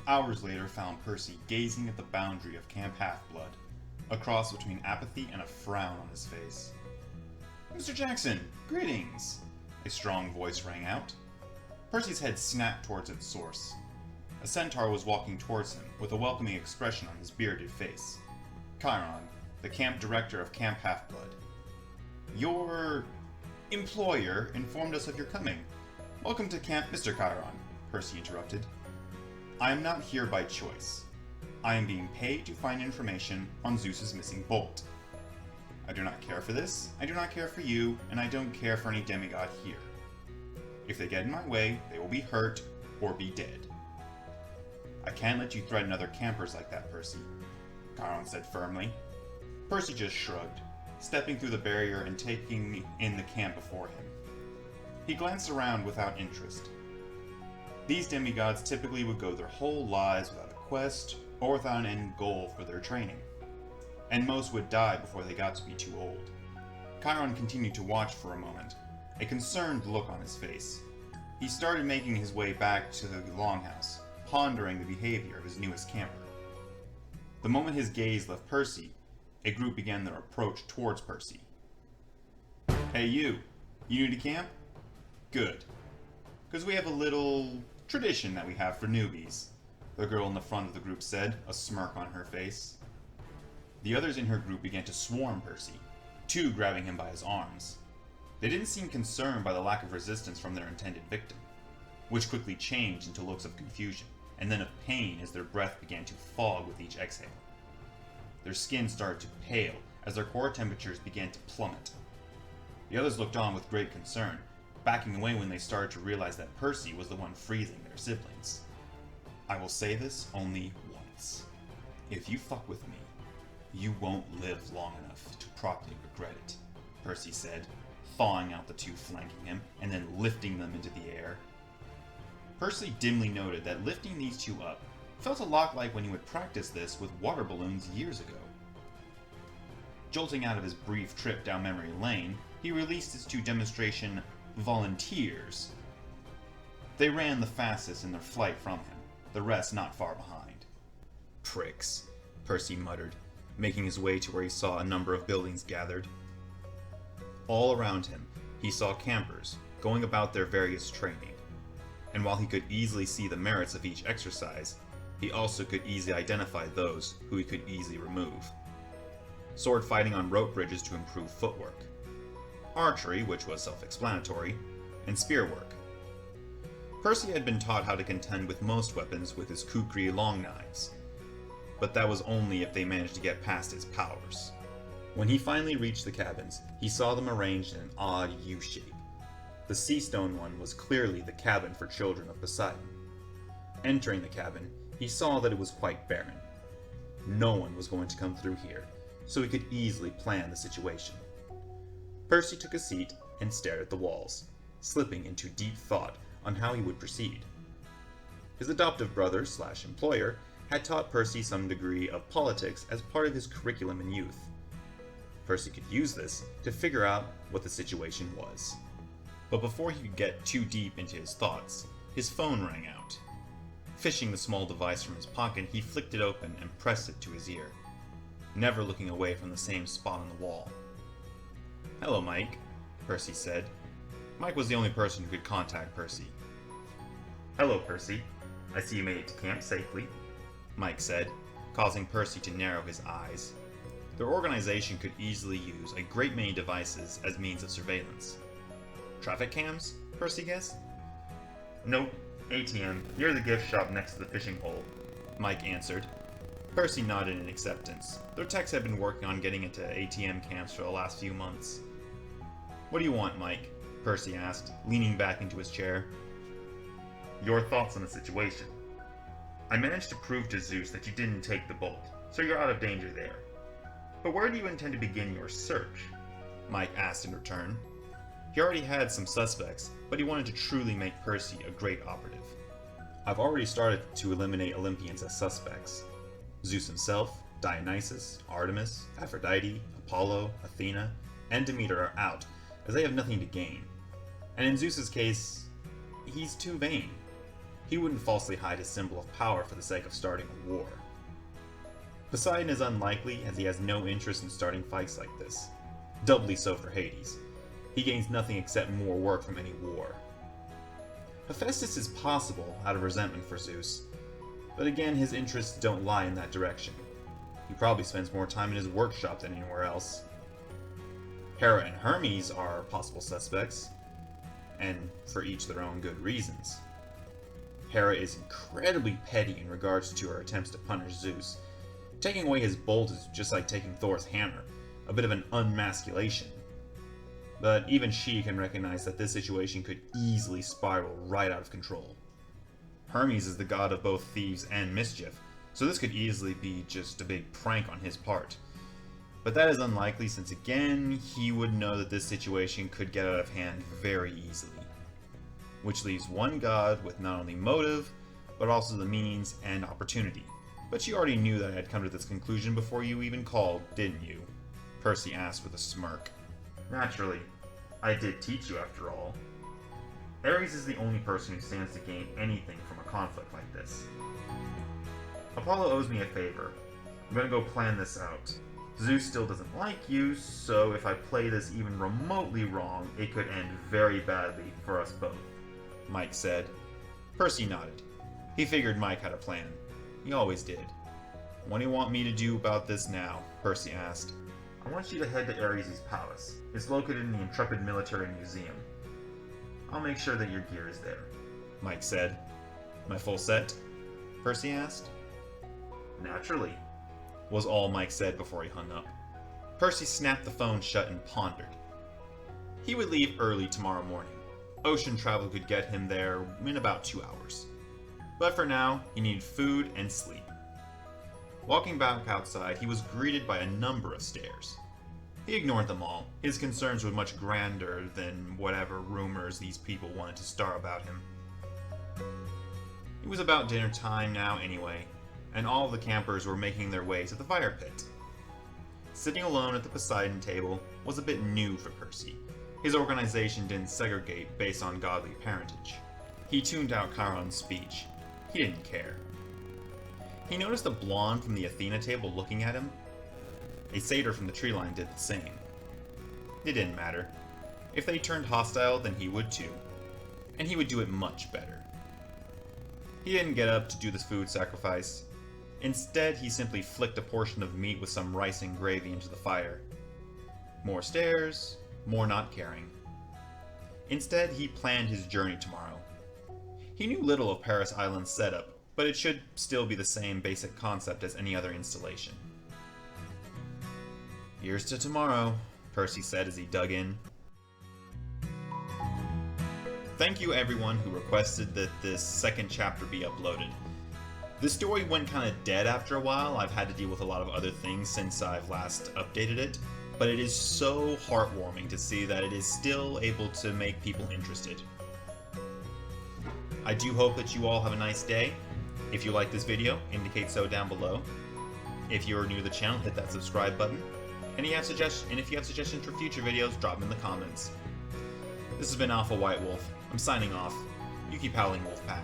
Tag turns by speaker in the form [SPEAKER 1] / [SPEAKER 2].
[SPEAKER 1] hours later found Percy gazing at the boundary of Camp Half-Blood, a cross between apathy and a frown on his face. "Mr. Jackson, greetings!" a strong voice rang out. Percy's head snapped towards its source. A centaur was walking towards him with a welcoming expression on his bearded face. Chiron, the camp director of Camp Half-Blood. "Your employer informed us of your coming. Welcome to camp, Mr. Chiron," Percy interrupted. "I am not here by choice. I am being paid to find information on Zeus's missing bolt. I do not care for this, I do not care for you, and I don't care for any demigod here. If they get in my way, they will be hurt or be dead." "I can't let you threaten other campers like that, Percy," Chiron said firmly. Percy just shrugged, stepping through the barrier and taking in the camp before him. He glanced around without interest. These demigods typically would go their whole lives without a quest or without an end goal for their training, and most would die before they got to be too old. Chiron continued to watch for a moment, a concerned look on his face. He started making his way back to the longhouse, pondering the behavior of his newest camper. The moment his gaze left Percy, a group began their approach towards Percy. "Hey you new to camp? Good. Because we have a little tradition that we have for newbies," the girl in the front of the group said, a smirk on her face. The others in her group began to swarm Percy, two grabbing him by his arms. They didn't seem concerned by the lack of resistance from their intended victim, which quickly changed into looks of confusion, and then of pain as their breath began to fog with each exhale. Their skin started to pale as their core temperatures began to plummet. The others looked on with great concern, backing away when they started to realize that Percy was the one freezing their siblings. "I will say this only once. If you fuck with me, you won't live long enough to properly regret it," Percy said, thawing out the two flanking him and then lifting them into the air. Percy dimly noted that lifting these two up felt a lot like when he would practice this with water balloons years ago. Jolting out of his brief trip down memory lane, he released his two demonstration volunteers. They ran the fastest in their flight from him, the rest not far behind. "Pricks," Percy muttered, making his way to where he saw a number of buildings gathered. All around him, he saw campers going about their various training, and while he could easily see the merits of each exercise, he also could easily identify those who he could easily remove. Sword fighting on rope bridges to improve footwork, archery, which was self-explanatory, and spear work. Percy had been taught how to contend with most weapons with his kukri long knives, but that was only if they managed to get past his powers. When he finally reached the cabins, he saw them arranged in an odd U-shape. The sea stone one was clearly the cabin for children of Poseidon. Entering the cabin, he saw that it was quite barren. No one was going to come through here, so he could easily plan the situation. Percy took a seat and stared at the walls, slipping into deep thought on how he would proceed. His adoptive brother/employer had taught Percy some degree of politics as part of his curriculum in youth. Percy could use this to figure out what the situation was. But before he could get too deep into his thoughts, his phone rang out. Fishing the small device from his pocket, he flicked it open and pressed it to his ear, never looking away from the same spot on the wall. "Hello, Mike," Percy said. Mike was the only person who could contact Percy. "Hello, Percy. I see you made it to camp safely," Mike said, causing Percy to narrow his eyes. Their organization could easily use a great many devices as means of surveillance. "Traffic cams?" Percy guessed. "Nope, ATM, near the gift shop next to the fishing hole," Mike answered. Percy nodded in acceptance. Their techs had been working on getting into ATM cams for the last few months. "What do you want, Mike?" Percy asked, leaning back into his chair. "Your thoughts on the situation. I managed to prove to Zeus that you didn't take the bolt, so you're out of danger there. But where do you intend to begin your search?" Mike asked in return. He already had some suspects, but he wanted to truly make Percy a great operative. "I've already started to eliminate Olympians as suspects. Zeus himself, Dionysus, Artemis, Aphrodite, Apollo, Athena, and Demeter are out, as they have nothing to gain. And in Zeus's case, he's too vain. He wouldn't falsely hide his symbol of power for the sake of starting a war. Poseidon is unlikely, as he has no interest in starting fights like this. Doubly so for Hades. He gains nothing except more work from any war. Hephaestus is possible, out of resentment for Zeus, but again his interests don't lie in that direction. He probably spends more time in his workshop than anywhere else. Hera and Hermes are possible suspects, and for each their own good reasons. Hera is incredibly petty in regards to her attempts to punish Zeus. Taking away his bolt is just like taking Thor's hammer, a bit of an unmasculation. But even she can recognize that this situation could easily spiral right out of control. Hermes is the god of both thieves and mischief, so this could easily be just a big prank on his part. But that is unlikely since again, he would know that this situation could get out of hand very easily. Which leaves one god with not only motive, but also the means and opportunity. But you already knew that I had come to this conclusion before you even called, didn't you? Percy asked with a smirk. Naturally. I did teach you after all. Ares is the only person who stands to gain anything from a conflict like this. Apollo owes me a favor. I'm gonna go plan this out. Zeus still doesn't like you, so if I play this even remotely wrong, it could end very badly for us both, Mike said. Percy nodded. He figured Mike had a plan. He always did. What do you want me to do about this now? Percy asked. I want you to head to Ares' palace. It's located in the Intrepid Military Museum. I'll make sure that your gear is there, Mike said. My full set? Percy asked. Naturally, was all Mike said before he hung up. Percy snapped the phone shut and pondered. He would leave early tomorrow morning. Ocean travel could get him there in about 2 hours. But for now, he needed food and sleep. Walking back outside, he was greeted by a number of stares. He ignored them all. His concerns were much grander than whatever rumors these people wanted to start about him. It was about dinner time now anyway, and all of the campers were making their way to the fire pit. Sitting alone at the Poseidon table was a bit new for Percy. His organization didn't segregate based on godly parentage. He tuned out Chiron's speech. He didn't care. He noticed a blonde from the Athena table looking at him. A satyr from the tree line did the same. It didn't matter. If they turned hostile, then he would too. And he would do it much better. He didn't get up to do this food sacrifice. Instead, he simply flicked a portion of meat with some rice and gravy into the fire. More stares, more not caring. Instead, he planned his journey tomorrow. He knew little of Paris Island's setup, but it should still be the same basic concept as any other installation. Here's to tomorrow, Percy said as he dug in. Thank you everyone who requested that this second chapter be uploaded. The story went kind of dead after a while. I've had to deal with a lot of other things since I've last updated it, but it is so heartwarming to see that it is still able to make people interested. I do hope that you all have a nice day. If you like this video, indicate so down below. If you're new to the channel, hit that subscribe button. And if you have suggestions for future videos, drop them in the comments. This has been Alpha White Wolf. I'm signing off. You keep howling, Wolfpack.